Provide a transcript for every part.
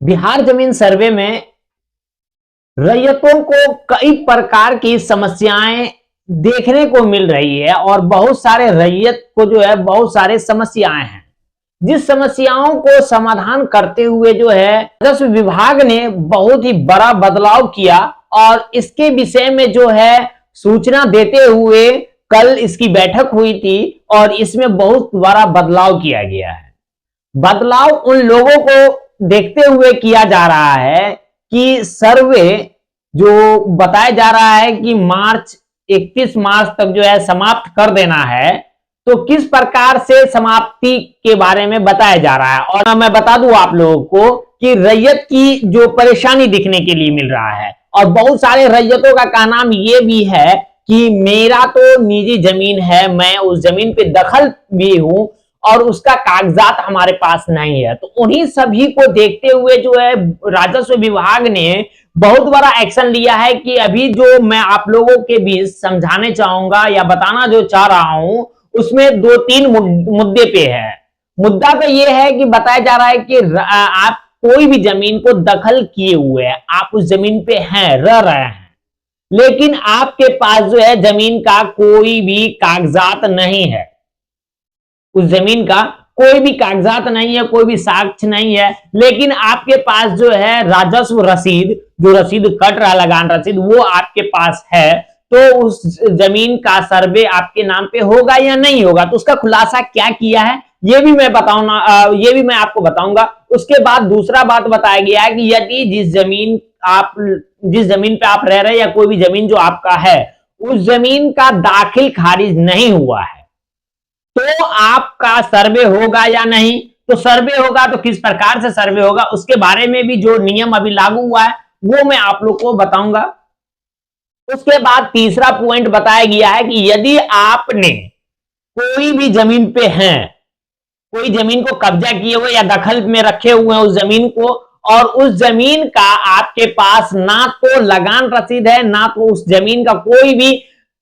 बिहार जमीन सर्वे में रैयतों को कई प्रकार की समस्याएं देखने को मिल रही है और बहुत सारे रैयत को जो है बहुत सारे समस्याएं हैं। जिस समस्याओं को समाधान करते हुए जो है राजस्व विभाग ने बहुत ही बड़ा बदलाव किया और इसके विषय में जो है सूचना देते हुए कल इसकी बैठक हुई थी और इसमें बहुत बड़ा बदलाव किया गया है। बदलाव उन लोगों को देखते हुए किया जा रहा है कि सर्वे जो बताया जा रहा है कि 31 मार्च तक जो है समाप्त कर देना है, तो किस प्रकार से समाप्ति के बारे में बताया जा रहा है। और मैं बता दूं आप लोगों को कि रैयत की जो परेशानी दिखने के लिए मिल रहा है और बहुत सारे रैयतों का कहना ये भी है कि मेरा तो निजी जमीन है, मैं उस जमीन पे दखल भी हूं और उसका कागजात हमारे पास नहीं है। तो उन्हीं सभी को देखते हुए जो है राजस्व विभाग ने बहुत बड़ा एक्शन लिया है कि अभी जो मैं आप लोगों के बीच समझाने चाहूंगा या बताना जो चाह रहा हूं उसमें दो तीन मुद्दे पे है। मुद्दा तो यह है कि बताया जा रहा है कि आप कोई भी जमीन को दखल किए हुए हैं, आप उस जमीन पे हैं, रह रहे हैं, लेकिन आपके पास जो है जमीन का कोई भी कागजात नहीं है। उस जमीन का कोई भी कागजात नहीं है, कोई भी साक्ष्य नहीं है, लेकिन आपके पास जो है राजस्व रसीद, जो रसीद कट रहा है, लगान रसीद, वो आपके पास है। तो उस जमीन का सर्वे आपके नाम पे होगा या नहीं होगा, तो उसका खुलासा क्या किया है ये भी मैं ये भी मैं आपको बताऊंगा। उसके बाद दूसरा बात बताया गया है कि यदि जिस जमीन पे आप रह रहे हैं या कोई भी जमीन जो आपका है, उस जमीन का दाखिल खारिज नहीं हुआ है तो आपका सर्वे होगा या नहीं। तो सर्वे होगा तो किस प्रकार से सर्वे होगा, उसके बारे में भी जो नियम अभी लागू हुआ है वो मैं आप लोग को बताऊंगा। उसके बाद तीसरा पॉइंट बताया गया है कि यदि आपने कोई भी जमीन पे हैं, कोई जमीन को कब्जा किए हुए या दखल में रखे हुए हैं उस जमीन को, और उस जमीन का आपके पास ना तो लगान रसीद है, ना तो उस जमीन का कोई भी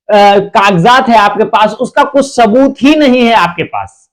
कागजात है आपके पास, उसका कुछ सबूत ही नहीं है आपके पास,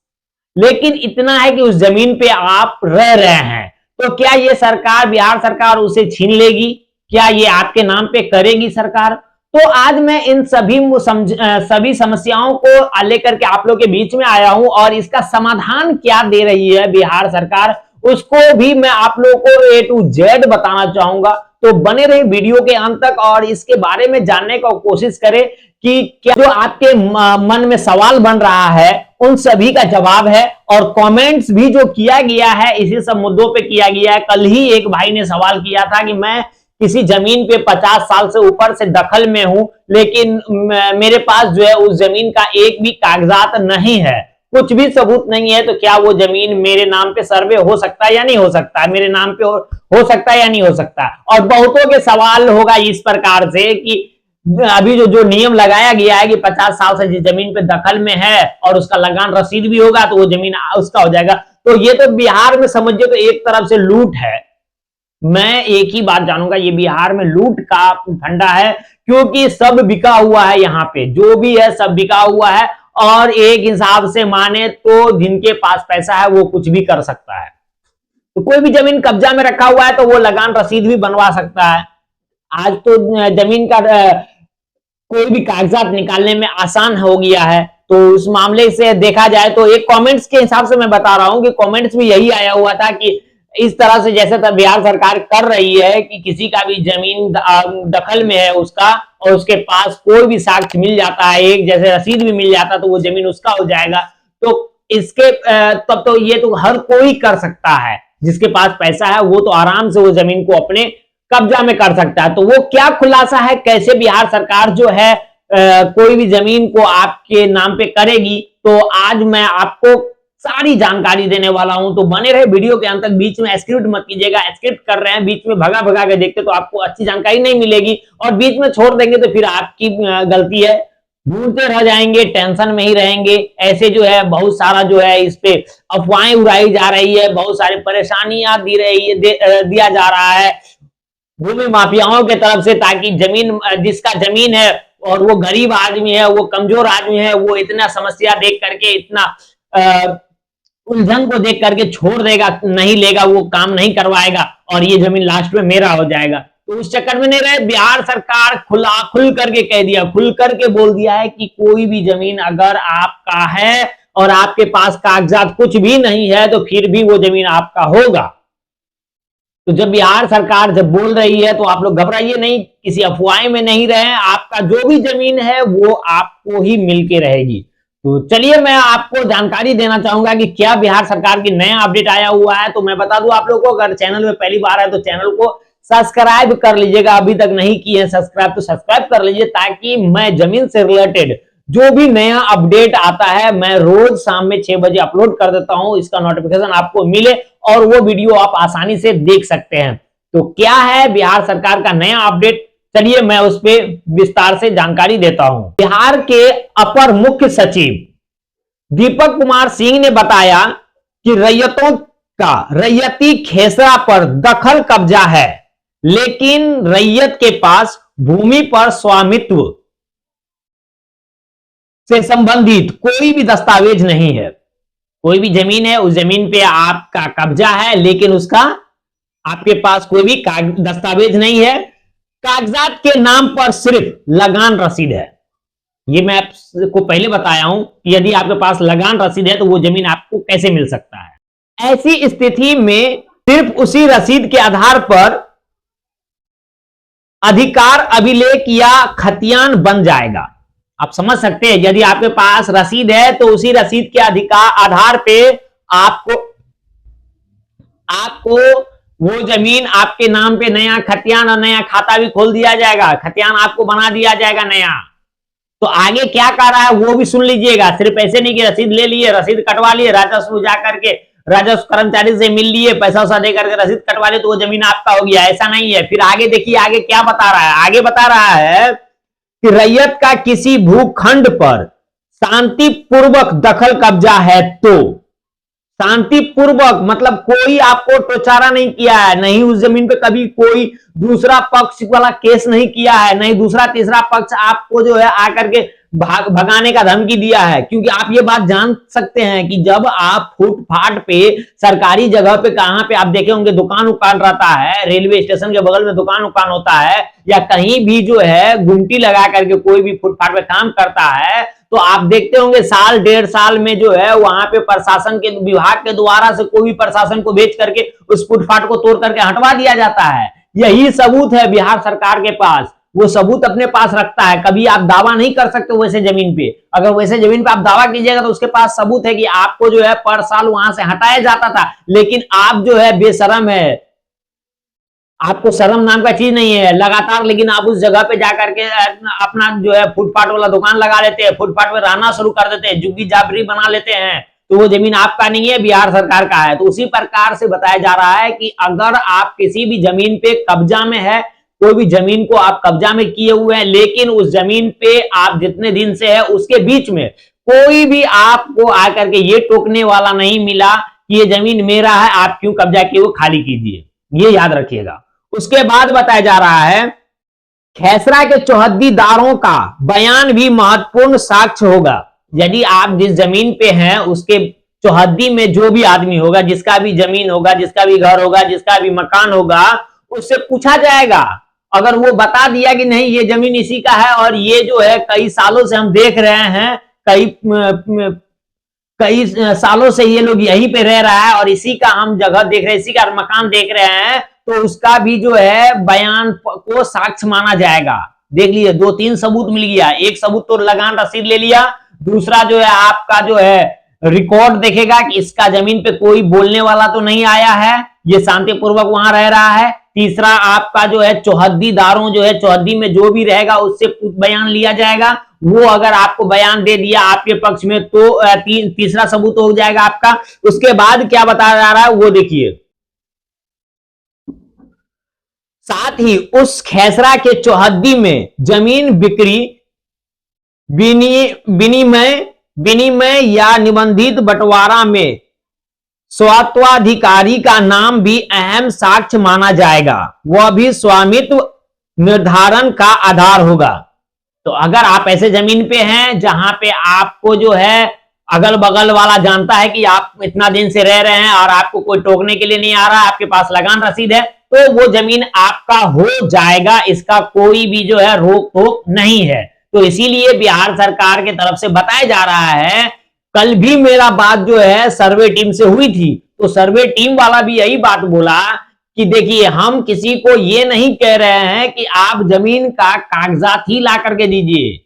लेकिन इतना है कि उस जमीन पे आप रह रहे हैं, तो क्या ये सरकार, बिहार सरकार उसे छीन लेगी? क्या ये आपके नाम पे करेगी सरकार? तो आज मैं इन सभी समस्याओं को लेकर के आप लोग के बीच में आया हूं और इसका समाधान क्या दे रही है बिहार सरकार, उसको भी मैं आप लोगों को A to Z बताना चाहूंगा। तो बने रहे वीडियो के अंत तक और इसके बारे में जानने का कोशिश करें कि क्या जो आपके मन में सवाल बन रहा है उन सभी का जवाब है। और कमेंट्स भी जो किया गया है इसी सब मुद्दों पे किया गया है। कल ही एक भाई ने सवाल किया था कि मैं किसी जमीन पे 50 साल से ऊपर से दखल में हूं, लेकिन मेरे पास जो है उस जमीन का एक भी कागजात नहीं है, कुछ भी सबूत नहीं है, तो क्या वो जमीन मेरे नाम पे सर्वे हो सकता है या नहीं हो सकता है, मेरे नाम पे हो सकता है या नहीं हो सकता। और बहुतों के सवाल होगा इस प्रकार से कि अभी जो नियम लगाया गया है कि 50 साल से जिस जमीन पे दखल में है और उसका लगान रसीद भी होगा तो वो जमीन उसका हो जाएगा। तो ये तो बिहार में समझिए तो एक तरफ से लूट है। मैं एक ही बात जानूंगा, ये बिहार में लूट का फंडा है, क्योंकि सब बिका हुआ है, यहाँ पे जो भी है सब बिका हुआ है। और एक हिसाब से माने तो जिनके पास पैसा है वो कुछ भी कर सकता है। तो कोई भी जमीन कब्जा में रखा हुआ है तो वो लगान रसीद भी बनवा सकता है। आज तो जमीन का कोई भी कागजात निकालने में आसान हो गया है। तो उस मामले से देखा जाए तो एक कमेंट्स के हिसाब से मैं बता रहा हूं कि कमेंट्स में यही आया हुआ था कि इस तरह से जैसे तब बिहार सरकार कर रही है कि किसी का भी जमीन दखल में है उसका और उसके पास कोई भी साक्ष्य मिल जाता है, एक जैसे रसीद भी मिल जाता तो वो जमीन उसका हो जाएगा। तो इसके तब तो ये तो हर कोई कर सकता है, जिसके पास पैसा है वो तो आराम से वो जमीन को अपने कब्जा में कर सकता है। तो वो क्या खुलासा है, कैसे बिहार सरकार जो है कोई भी जमीन को आपके नाम पे करेगी, तो आज मैं आपको सारी जानकारी देने वाला हूं। तो बने रहे वीडियो के अंत तक, बीच में स्क्रिप्ट मत कीजिएगा, स्क्रिप्ट कर रहे हैं बीच में भगा भगा के देखते तो आपको अच्छी जानकारी नहीं मिलेगी, और बीच में छोड़ देंगे तो फिर आपकी गलती है, ढूंढते रह जाएंगे, टेंशन में ही रहेंगे। ऐसे जो है बहुत सारा जो है इस पे अफवाहें उड़ाई जा रही है, बहुत सारी परेशानियां दिया जा रहा है भूमि माफियाओं के तरफ से, ताकि जमीन जिसका जमीन है और वो गरीब आदमी है, वो कमजोर आदमी है, वो इतना समस्या देख करके इतना उलझन को देख करके छोड़ देगा, नहीं लेगा, वो काम नहीं करवाएगा और ये जमीन लास्ट में मेरा हो जाएगा। तो उस चक्कर में नहीं रहे। बिहार सरकार खुल करके कह दिया, खुल करके बोल दिया है कि कोई भी जमीन अगर आपका है और आपके पास कागजात कुछ भी नहीं है तो फिर भी वो जमीन आपका होगा। तो जब बिहार सरकार जब बोल रही है तो आप लोग घबराइए नहीं, किसी अफवाह में नहीं रहे। आपका जो भी जमीन है वो आपको ही मिलके रहेगी। तो चलिए मैं आपको जानकारी देना चाहूंगा कि क्या बिहार सरकार की नया अपडेट आया हुआ है। तो मैं बता दूं आप लोगों को, अगर चैनल में पहली बार है तो चैनल को सब्सक्राइब कर लीजिएगा, अभी तक नहीं किए हैं सब्सक्राइब तो सब्सक्राइब कर लीजिए, ताकि मैं जमीन से रिलेटेड जो भी नया अपडेट आता है मैं रोज शाम में 6 बजे अपलोड कर देता हूं, इसका नोटिफिकेशन आपको मिले और वो वीडियो आप आसानी से देख सकते हैं। तो क्या है बिहार सरकार का नया अपडेट, चलिए मैं उस पर विस्तार से जानकारी देता हूं। बिहार के अपर मुख्य सचिव दीपक कुमार सिंह ने बताया कि रैयतों का रैयती खेसरा पर दखल कब्जा है, लेकिन रैयत के पास भूमि पर स्वामित्व से संबंधित कोई भी दस्तावेज नहीं है। कोई भी जमीन है, उस जमीन पे आपका कब्जा है, लेकिन उसका आपके पास कोई भी दस्तावेज नहीं है। कागजात के नाम पर सिर्फ लगान रसीद है। ये मैं आपको पहले बताया हूं कि यदि आपके पास लगान रसीद है तो वो जमीन आपको कैसे मिल सकता है। ऐसी स्थिति में सिर्फ उसी रसीद के आधार पर अधिकार अभिलेख या खतियान बन जाएगा। आप समझ सकते हैं, यदि आपके पास रसीद है तो उसी रसीद के अधिकार आधार पे आपको वो जमीन आपके नाम पे नया खतियान और नया खाता भी खोल दिया जाएगा, खतियान आपको बना दिया जाएगा नया। तो आगे क्या कर रहा है वो भी सुन लीजिएगा। सिर्फ ऐसे नहीं कि रसीद ले लिए, रसीद कटवा लिए, राजस्व जाकर के राजस्व कर्मचारी से मिल लिए, पैसा वैसा देकर के रसीद कटवा लिए तो वो जमीन आपका हो गया, ऐसा नहीं है। फिर आगे देखिए, आगे क्या बता रहा है। आगे बता रहा है कि रैयत का किसी भूखंड पर शांतिपूर्वक दखल कब्जा है तो, शांतिपूर्वक मतलब कोई आपको टोचारा नहीं किया है, नहीं उस जमीन पे कभी कोई दूसरा पक्ष वाला केस नहीं किया है, नहीं दूसरा तीसरा पक्ष आपको जो है आकर के भगाने का धमकी दिया है। क्योंकि आप ये बात जान सकते हैं कि जब आप फुटपाथ पे सरकारी जगह पे, कहां पे आप देखे होंगे दुकान उकान रहता है, रेलवे स्टेशन के बगल में दुकान उकान होता है, या कहीं भी जो है गुमटी लगा करके कोई भी फुटपाथ पे काम करता है, तो आप देखते होंगे साल 1.5 साल में जो है वहां पे प्रशासन के विभाग के द्वारा से कोई भी प्रशासन को भेज करके उस फुटपाथ को तोड़ करके हटवा दिया जाता है। यही सबूत है बिहार सरकार के पास, वो सबूत अपने पास रखता है। कभी आप दावा नहीं कर सकते वैसे जमीन पे, अगर वैसे जमीन पे आप दावा कीजिएगा तो उसके पास सबूत है कि आपको जो है पर साल वहां से हटाया जाता था, लेकिन आप जो है बेशरम है, आपको शर्म नाम का चीज नहीं है लगातार। लेकिन आप उस जगह पे जाकर के अपना जो है फुटपाथ वाला दुकान लगा लेते हैं, फुटपाथ पे रहना शुरू कर देते हैं, जुग्गी जाबरी बना लेते हैं, तो वो जमीन आपका नहीं है, बिहार सरकार का है। तो उसी प्रकार से बताया जा रहा है कि अगर आप किसी भी जमीन पे कब्जा में है, कोई भी जमीन को आप कब्जा में किए हुए हैं, लेकिन उस जमीन पे आप जितने दिन से है उसके बीच में कोई भी आपको आकर के ये टोकने वाला नहीं मिला कि ये जमीन मेरा है, आप क्यों कब्जा किए, वो खाली कीजिए, ये याद रखिएगा। उसके बाद बताया जा रहा है खेसरा के चौहद्दीदारों का बयान भी महत्वपूर्ण साक्ष्य होगा। यदि आप जिस जमीन पे हैं उसके चौहद्दी में जो भी आदमी होगा, जिसका भी जमीन होगा, जिसका भी घर होगा, जिसका भी मकान होगा, उससे पूछा जाएगा। अगर वो बता दिया कि नहीं ये जमीन इसी का है और ये जो है कई सालों से हम देख रहे हैं, कई सालों से ये लोग यहीं पे रह रहा है और इसी का हम जगह देख रहे हैं, इसी का मकान देख रहे हैं, तो उसका भी जो है बयान को साक्ष्य माना जाएगा। देख लीजिए 2-3 सबूत मिल गया। एक सबूत तो लगान रसीद ले लिया, दूसरा जो है आपका जो है रिकॉर्ड देखेगा कि इसका जमीन पे कोई बोलने वाला तो नहीं आया है, ये शांतिपूर्वक वहां रह रहा है। तीसरा आपका जो है चौहद्दीदारों जो है चौहद्दी में जो भी रहेगा उससे कुछ बयान लिया जाएगा, वो अगर आपको बयान दे दिया आपके पक्ष में तो तीसरा सबूत हो जाएगा आपका। उसके बाद क्या बताया जा रहा है वो देखिए। साथ ही उस खेसरा के चौहद्दी में जमीन बिक्री, विनिमय या निबंधित बंटवारा में स्वात्वाधिकारी का नाम भी अहम साक्ष्य माना जाएगा, वह भी स्वामित्व निर्धारण का आधार होगा। तो अगर आप ऐसे जमीन पे हैं जहां पे आपको जो है अगल बगल वाला जानता है कि आप इतना दिन से रह रहे हैं और आपको कोई टोकने के लिए नहीं आ रहा, आपके पास लगान रसीद है, तो वो जमीन आपका हो जाएगा, इसका कोई भी जो है रोक टोक नहीं है। तो इसीलिए बिहार सरकार की तरफ से बताया जा रहा है, कल भी मेरा बात जो है सर्वे टीम से हुई थी, तो सर्वे टीम वाला भी यही बात बोला कि देखिए हम किसी को ये नहीं कह रहे हैं कि आप जमीन का कागजात ही ला करके दीजिए,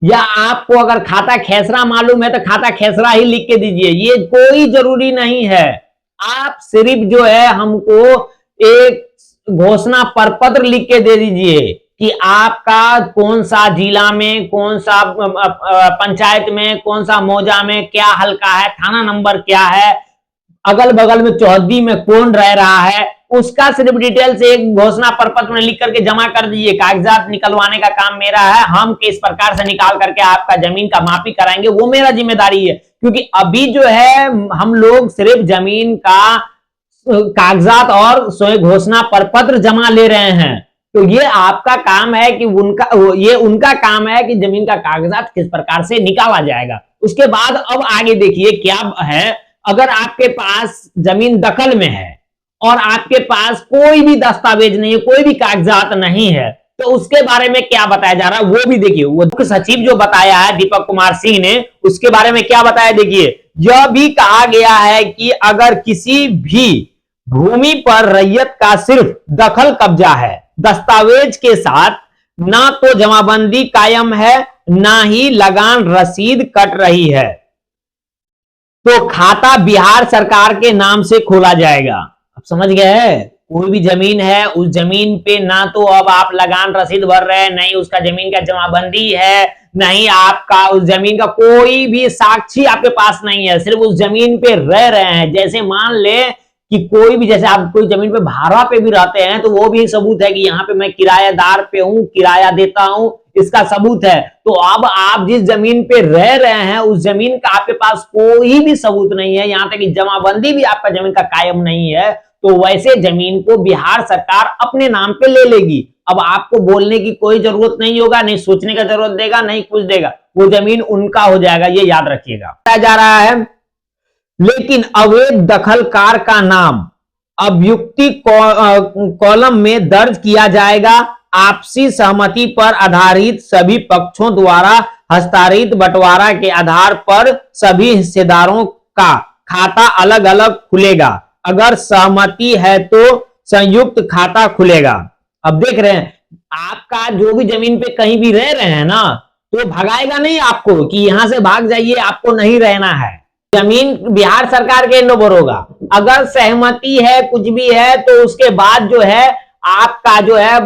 या आपको अगर खाता खेसरा मालूम है तो खाता खेसरा ही लिख के दीजिए, ये कोई जरूरी नहीं है। आप सिर्फ जो है हमको एक घोषणा प्रपत्र लिख के दे दीजिए कि आपका कौन सा जिला में, कौन सा पंचायत में, कौन सा मौजा में क्या हल्का है, थाना नंबर क्या है, अगल बगल में चौहद्दी में कौन रह रहा है, उसका सिर्फ डिटेल से एक घोषणा प्रपत्र में लिख करके जमा कर दीजिए। कागजात निकलवाने का काम मेरा है, हम किस प्रकार से निकाल करके आपका जमीन का मापी कराएंगे वो मेरा जिम्मेदारी है। क्योंकि अभी जो है हम लोग सिर्फ जमीन का कागजात और घोषणा प्रपत्र जमा ले रहे हैं, तो ये आपका काम है कि उनका काम है कि जमीन का कागजात किस प्रकार से निकाला जाएगा। उसके बाद अब आगे देखिए क्या है, अगर आपके पास जमीन दखल में है और आपके पास कोई भी दस्तावेज नहीं है, कोई भी कागजात नहीं है, तो उसके बारे में क्या बताया जा रहा है वो भी देखिए। वो मुख्य सचिव जो बताया है दीपक कुमार सिंह ने, उसके बारे में क्या बताया देखिए। यह भी कहा गया है कि अगर किसी भी भूमि पर रैयत का सिर्फ दखल कब्जा है, दस्तावेज के साथ, ना तो जमाबंदी कायम है ना ही लगान रसीद कट रही है, तो खाता बिहार सरकार के नाम से खोला जाएगा। अब समझ गए, कोई भी जमीन है उस जमीन पे ना तो अब आप लगान रसीद भर रहे हैं, नहीं उसका जमीन का जमाबंदी है, नहीं आपका उस जमीन का कोई भी साक्षी आपके पास नहीं है, सिर्फ उस जमीन पे रह रहे हैं। जैसे मान ले कि कोई भी, जैसे आप कोई जमीन पे भाड़ा पे भी रहते हैं तो वो भी सबूत है कि यहाँ पे मैं किराएदार पे हूं, किराया देता हूं, इसका सबूत है। तो अब आप जिस जमीन पे रह रहे हैं उस जमीन का आपके पास कोई भी सबूत नहीं है, यहां तक कि जमाबंदी भी आपका जमीन का कायम नहीं है, तो वैसे जमीन को बिहार सरकार अपने नाम पे ले लेगी। अब आपको बोलने की कोई जरूरत नहीं होगा, नहीं सोचने का जरूरत देगा, नहीं कुछ देगा, वो जमीन उनका हो जाएगा, ये याद रखिएगा। बताया जा रहा है लेकिन अवैध दखलकार का नाम अभियुक्ति कॉलम में दर्ज किया जाएगा। आपसी सहमति पर आधारित सभी पक्षों द्वारा हस्तांतरित बंटवारा के आधार पर सभी हिस्सेदारों का खाता अलग अलग खुलेगा। अगर सहमति है तो संयुक्त खाता खुलेगा। अब देख रहे हैं, आपका जो भी जमीन पे कहीं भी रह रहे हैं ना, तो भगाएगा नहीं आपको कि यहां से भाग जाइए, आपको नहीं रहना है। जमीन बिहार सरकार के नंबर होगा। अगर सहमति है, कुछ भी है, तो उसके बाद जो है आपका जो है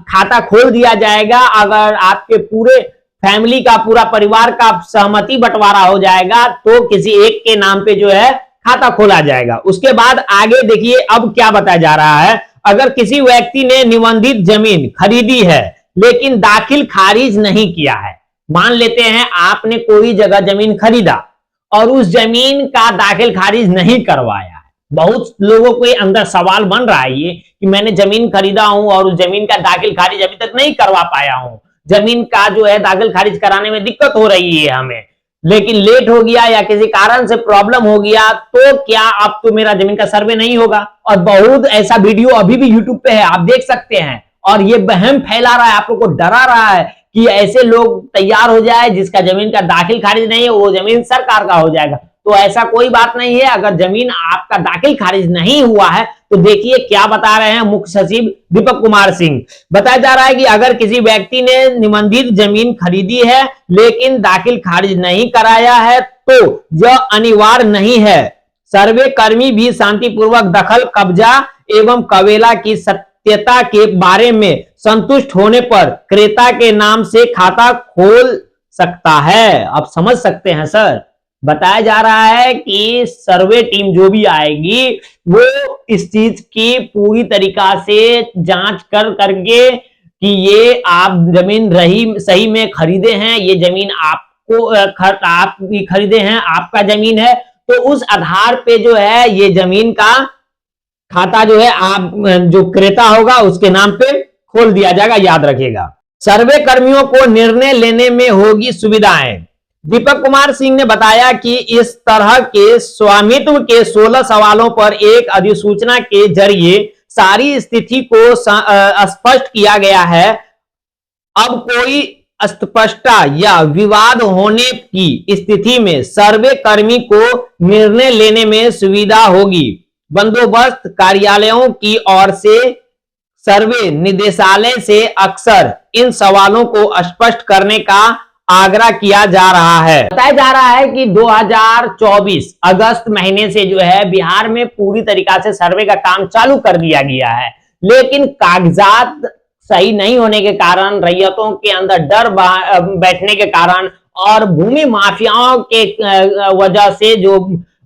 खाता खोल दिया जाएगा। अगर आपके पूरे फैमिली का, पूरा परिवार का सहमति बंटवारा हो जाएगा तो किसी एक के नाम पे जो है खाता खोला जाएगा। उसके बाद आगे देखिए अब क्या बताया जा रहा है। अगर किसी व्यक्ति ने निबंधित जमीन खरीदी है लेकिन दाखिल खारिज नहीं किया है, मान लेते हैं आपने कोई जगह जमीन खरीदा और उस जमीन का दाखिल खारिज नहीं करवाया है। बहुत लोगों के अंदर सवाल बन रहा है ये कि मैंने जमीन खरीदा हूं और उस जमीन का दाखिल खारिज अभी तक नहीं करवा पाया हूं, जमीन का जो है दाखिल खारिज कराने में दिक्कत हो रही है हमें, लेकिन लेट हो गया या किसी कारण से प्रॉब्लम हो गया, तो क्या अब तो मेरा जमीन का सर्वे नहीं होगा? और बहुत ऐसा वीडियो अभी भी यूट्यूब पे है, आप देख सकते हैं। और ये वहम फैला रहा है, आप लोग को डरा रहा है कि ऐसे लोग तैयार हो जाए जिसका जमीन का दाखिल खारिज नहीं है वो जमीन सरकार का हो जाएगा। तो ऐसा कोई बात नहीं है। अगर जमीन आपका दाखिल खारिज नहीं हुआ है तो देखिए क्या बता रहे हैं मुख्य सचिव दीपक कुमार सिंह। बताया जा रहा है कि अगर किसी व्यक्ति ने निबंधित जमीन खरीदी है लेकिन दाखिल खारिज नहीं कराया है तो यह अनिवार्य नहीं है। सर्वे कर्मी भी शांतिपूर्वक दखल, कब्जा एवं कवेला की सत्यता के बारे में संतुष्ट होने पर क्रेता के नाम से खाता खोल सकता है। आप समझ सकते हैं सर, बताया जा रहा है कि सर्वे टीम जो भी आएगी वो इस चीज की पूरी तरीका से जांच कर करके कि ये आप जमीन सही में खरीदे हैं, ये जमीन आपको आप भी खरीदे हैं, आपका जमीन है, तो उस आधार पे जो है ये जमीन का खाता जो है आप जो क्रेता होगा उसके नाम पे खोल दिया जाएगा, याद रखिएगा। सर्वे कर्मियों को निर्णय लेने में होगी सुविधाएं। दीपक कुमार सिंह ने बताया कि इस तरह के स्वामित्व के 16 सवालों पर एक अधिसूचना के जरिए सारी स्थिति को स्पष्ट किया गया है। अब कोई अस्पष्टता या विवाद होने की स्थिति में सर्वे कर्मी को निर्णय लेने में सुविधा होगी। बंदोबस्त कार्यालयों की ओर से सर्वे निदेशालय से अक्सर इन सवालों को स्पष्ट करने का आग्रह किया जा रहा है। बताया जा रहा है कि 2024 अगस्त महीने से जो है बिहार में पूरी तरीका से सर्वे का काम चालू कर दिया गया है, लेकिन कागजात सही नहीं होने के कारण, रैयतों के अंदर डर बैठने के कारण और भूमि माफियाओं के वजह से जो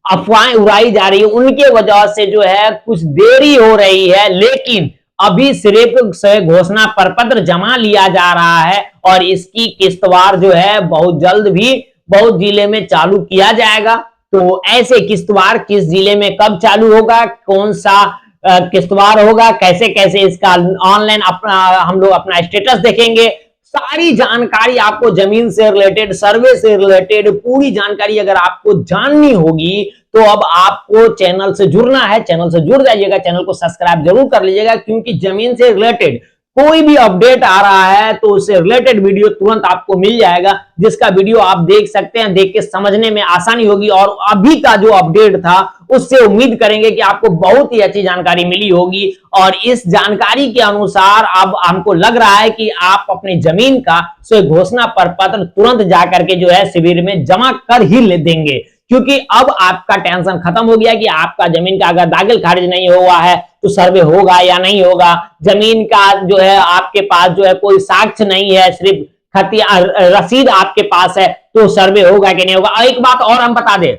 अफवाहें उड़ाई जा रही है उनके वजह से जो है कुछ देरी हो रही है। लेकिन अभी सिर्फ घोषणा प्रपत्र जमा लिया जा रहा है और इसकी किस्तवार जो है बहुत जल्द भी बहुत जिले में चालू किया जाएगा। तो ऐसे किस्तवार किस जिले में कब चालू होगा, कौन सा किस्तवार होगा, कैसे कैसे इसका ऑनलाइन हम लोग अपना स्टेटस देखेंगे, सारी जानकारी आपको जमीन से रिलेटेड, सर्वे से रिलेटेड पूरी जानकारी अगर आपको जाननी होगी तो अब आपको चैनल से जुड़ना है। चैनल से जुड़ जाइएगा, चैनल को सब्सक्राइब जरूर कर लीजिएगा, क्योंकि जमीन से रिलेटेड कोई भी अपडेट आ रहा है तो उससे रिलेटेड वीडियो तुरंत आपको मिल जाएगा, जिसका वीडियो आप देख सकते हैं, देख के समझने में आसानी होगी। और अभी का जो अपडेट था उससे उम्मीद करेंगे कि आपको बहुत ही अच्छी जानकारी मिली होगी। और इस जानकारी के अनुसार अब हमको लग रहा है कि आप अपनी जमीन का घोषणा प्रपत्र तुरंत जाकर के जो है शिविर में जमा कर ही ले देंगे, क्योंकि अब आपका टेंशन खत्म हो गया कि आपका जमीन का अगर दाखिल खारिज नहीं हुआ है तो सर्वे होगा या नहीं होगा। जमीन का जो है आपके पास जो है कोई साक्ष्य नहीं है, सिर्फ खतिया रसीद आपके पास है, तो सर्वे होगा कि नहीं होगा। और एक बात और हम बता दें,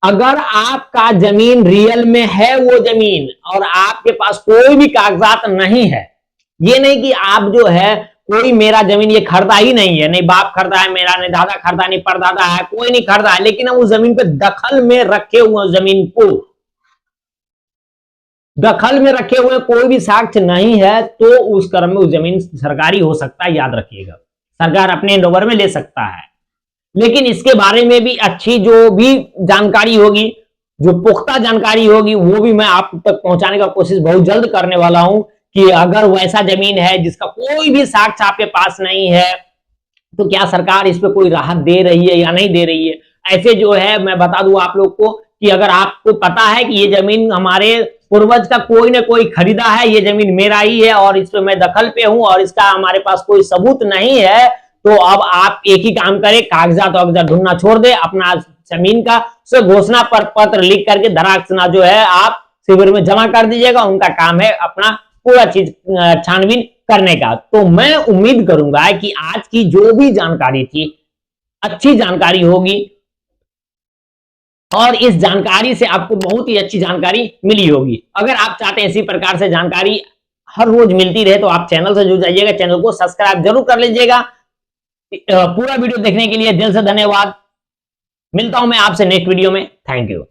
अगर आपका जमीन रियल में है वो जमीन और आपके पास कोई भी कागजात नहीं है, ये नहीं कि आप जो है कोई मेरा जमीन ये खरीदा ही नहीं है, नहीं बाप खरीदा है मेरा, नहीं दादा खरीदा, नहीं परदादा है, कोई नहीं खरीदा है, लेकिन हम उस जमीन पे दखल में रखे हुए जमीन को दखल में रखे हुए कोई भी साक्ष्य नहीं है, तो उस क्रम में उस जमीन सरकारी हो सकता है। याद रखिएगा, सरकार अपने नंबर में ले सकता है। लेकिन इसके बारे में भी अच्छी जो भी जानकारी होगी, जो पुख्ता जानकारी होगी, वो भी मैं आप तक पहुंचाने का कोशिश बहुत जल्द करने वाला हूं कि अगर वैसा जमीन है जिसका कोई भी साक्ष्य आपके पास नहीं है तो क्या सरकार इस पे कोई राहत दे रही है या नहीं दे रही है। ऐसे जो है मैं बता दूं आप लोग को कि अगर आपको पता है कि ये जमीन हमारे पूर्वज का कोई ना कोई खरीदा है, ये जमीन मेरा ही है और इस पे मैं दखल पे हूं और इसका हमारे पास कोई सबूत नहीं है, तो अब आप एक ही काम करें, कागजात वगैरह ढूंढना छोड़ दे, अपना जमीन का घोषणा पत्र लिख करके दराक्षना जो है आप शिविर में जमा कर दीजिएगा। उनका काम है अपना पूरा चीज छानबीन करने का। तो मैं उम्मीद करूंगा कि आज की जो भी जानकारी थी अच्छी जानकारी होगी और इस जानकारी से आपको बहुत ही अच्छी जानकारी मिली होगी। अगर आप चाहते हैं इसी प्रकार से जानकारी हर रोज मिलती रहे तो आप चैनल से जुड़ जाइएगा, चैनल को सब्सक्राइब जरूर कर लीजिएगा। पूरा वीडियो देखने के लिए दिल से धन्यवाद। मिलता हूं मैं आपसे नेक्स्ट वीडियो में। Thank you.